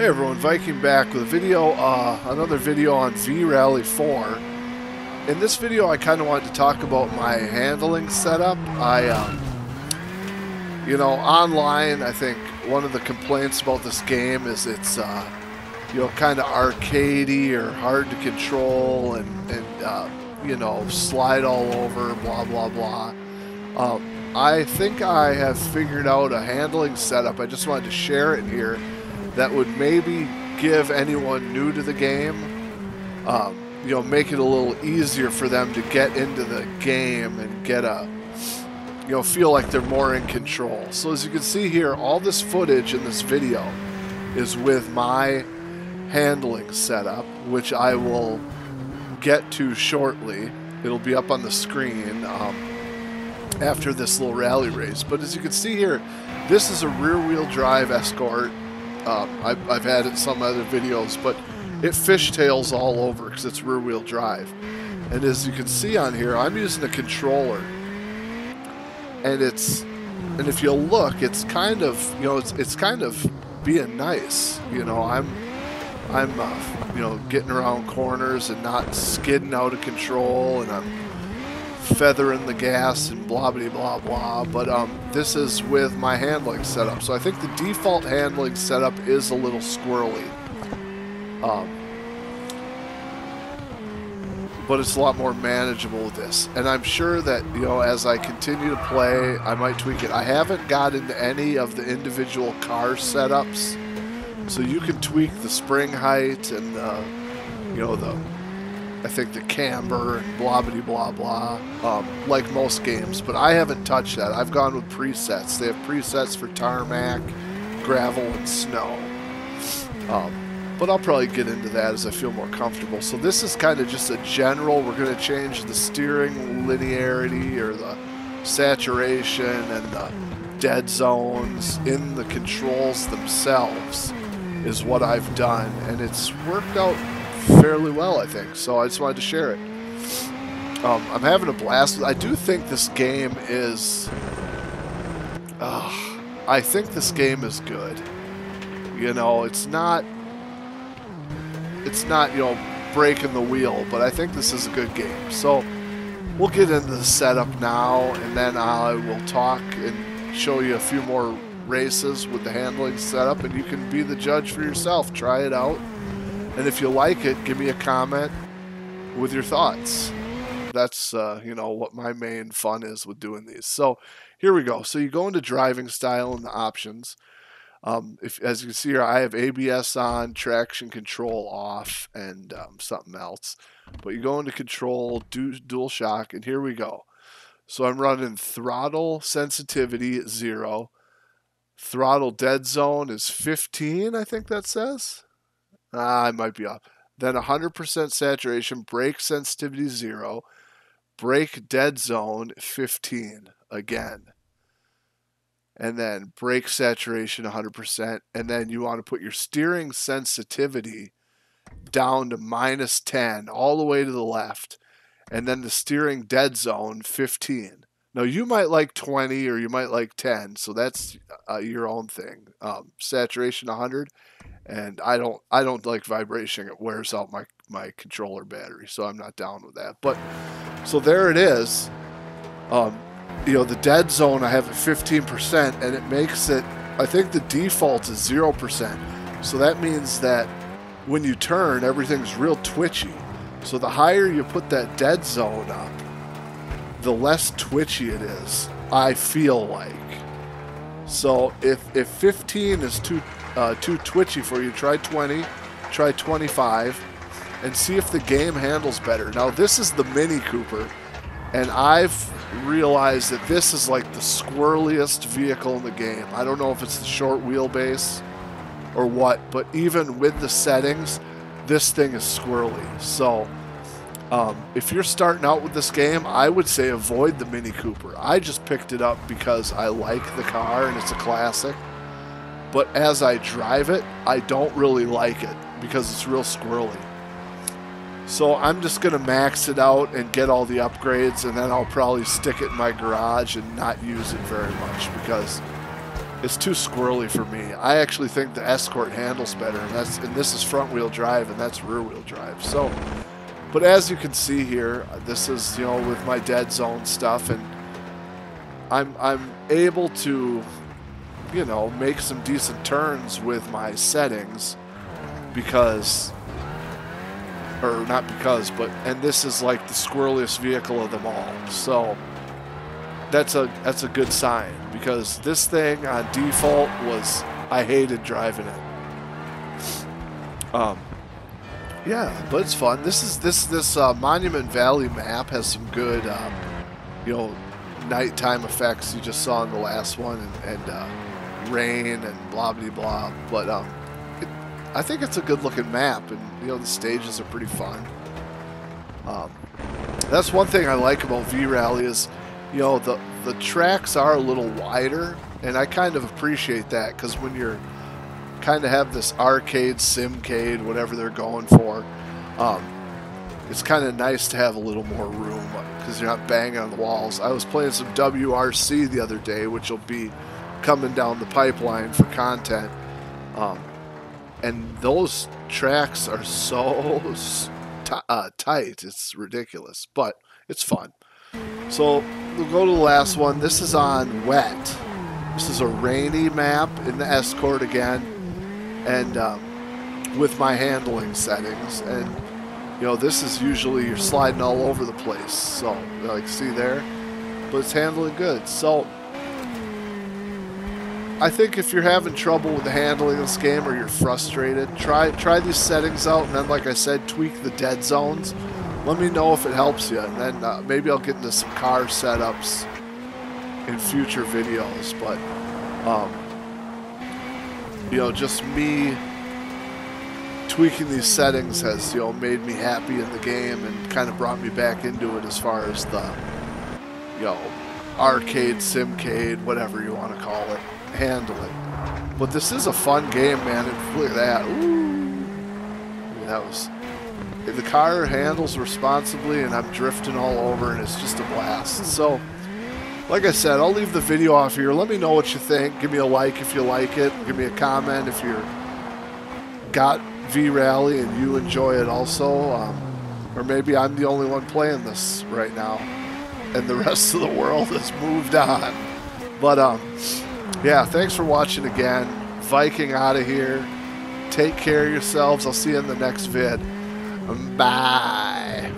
Hey everyone, Viking back with a video, another video on V-Rally 4. In this video I kind of wanted to talk about my handling setup. Online I think one of the complaints about this game is it's, kind of arcadey or hard to control and slide all over, blah, blah, blah. I think I have figured out a handling setup. I just wanted to share it here that would maybe give anyone new to the game, make it a little easier for them to get into the game and get feel like they're more in control. So as you can see here, all this footage in this video is with my handling setup, which I will get to shortly. It'll be up on the screen after this little rally race. But as you can see here, this is a rear-wheel drive Escort. I've had it in some other videos, but it fishtails all over because it's rear-wheel drive. And as you can see on here, I'm using a controller, and if you look, it's kind of it's kind of being nice. I'm getting around corners and not skidding out of control, and I'm feathering the gas and blah blah blah blah. But this is with my handling setup, so I think the default handling setup is a little squirrely, but it's a lot more manageable with this. And I'm sure that as I continue to play, I might tweak it. I haven't got into any of the individual car setups, so you can tweak the spring height and I think the camber and blah blah blah like most games, but I haven't touched that. I've gone with presets. They have presets for tarmac, gravel, and snow. But I'll probably get into that as I feel more comfortable. So this is kind of just a general. We're going to change the steering linearity or the saturation and the dead zones in the controls themselves is what I've done, and it's worked out fairly well, I think. So I just wanted to share it. I'm having a blast. I do think this game is I think this game is good. It's not breaking the wheel, but I think this is a good game. So we'll get into the setup now, and then I will talk and show you a few more races with the handling setup, and you can be the judge for yourself. Try it out. And if you like it, give me a comment with your thoughts. That's, what my main fun is with doing these. So here we go. So you go into driving style and the options. As you can see here, I have ABS on, traction control off, and something else. But you go into control, dual shock, and here we go. So I'm running throttle sensitivity 0. Throttle dead zone is 15, I think that says. I might be off. Then 100% saturation, brake sensitivity 0, brake dead zone 15 again. And then brake saturation 100%. And then you want to put your steering sensitivity down to -10 all the way to the left. And then the steering dead zone 15. Now you might like 20 or you might like 10, so that's your own thing. Saturation 100. And I don't like vibration. It wears out my controller battery, so I'm not down with that. But so there it is. The dead zone I have at 15%, and it makes it, I think the default is 0%. So that means that when you turn, everything's real twitchy. So the higher you put that dead zone up, the less twitchy it is, I feel like. So if 15 is too twitchy for you, try 20, try 25, and see if the game handles better. Now this is the Mini Cooper, and I've realized that this is like the squirreliest vehicle in the game. I don't know if it's the short wheelbase or what, but even with the settings, this thing is squirrely. So if you're starting out with this game, I would say avoid the Mini Cooper. I just picked it up because I like the car and it's a classic. But as I drive it, I don't really like it because it's real squirrely. So I'm just going to max it out and get all the upgrades, and then I'll probably stick it in my garage and not use it very much because it's too squirrely for me. I actually think the Escort handles better, and this is front wheel drive and that's rear wheel drive. So, but as you can see here, this is, you know, with my dead zone stuff, and I'm able to, you know, make some decent turns with my settings because, or not because, but, and this is like the squirreliest vehicle of them all. So that's a good sign, because this thing on default was, I hated driving it. Yeah, but it's fun. This Monument Valley map has some good, you know, nighttime effects you just saw in the last one, and rain and blah blah blah. But I think it's a good looking map, and you know the stages are pretty fun. That's one thing I like about V-Rally is, you know, the tracks are a little wider, and I kind of appreciate that, because when you're kind of have this arcade, simcade, whatever they're going for, it's kind of nice to have a little more room, because you're not banging on the walls. I was playing some WRC the other day, which will be coming down the pipeline for content, and those tracks are so tight, it's ridiculous, but it's fun. So we'll go to the last one. This is on wet. This is a rainy map in the Escort again, and with my handling settings, and you know, this is usually you're sliding all over the place, so like see there, but it's handling good. So I think if you're having trouble with the handling of this game, or you're frustrated, try these settings out, and then, like I said, tweak the dead zones. Let me know if it helps you, and then maybe I'll get into some car setups in future videos. But you know, just me tweaking these settings has, you know, made me happy in the game, and kind of brought me back into it as far as the, you know, arcade, simcade, whatever you want to call it, handling. But this is a fun game, man. And look at that. Ooh. That was, the car handles responsibly, and I'm drifting all over, and it's just a blast. So like I said, I'll leave the video off here. Let me know what you think. Give me a like if you like it. Give me a comment if you're got V-Rally and you enjoy it also. Or maybe I'm the only one playing this right now, and the rest of the world has moved on. But yeah, thanks for watching again. Viking out of here. Take care of yourselves. I'll see you in the next vid. Bye.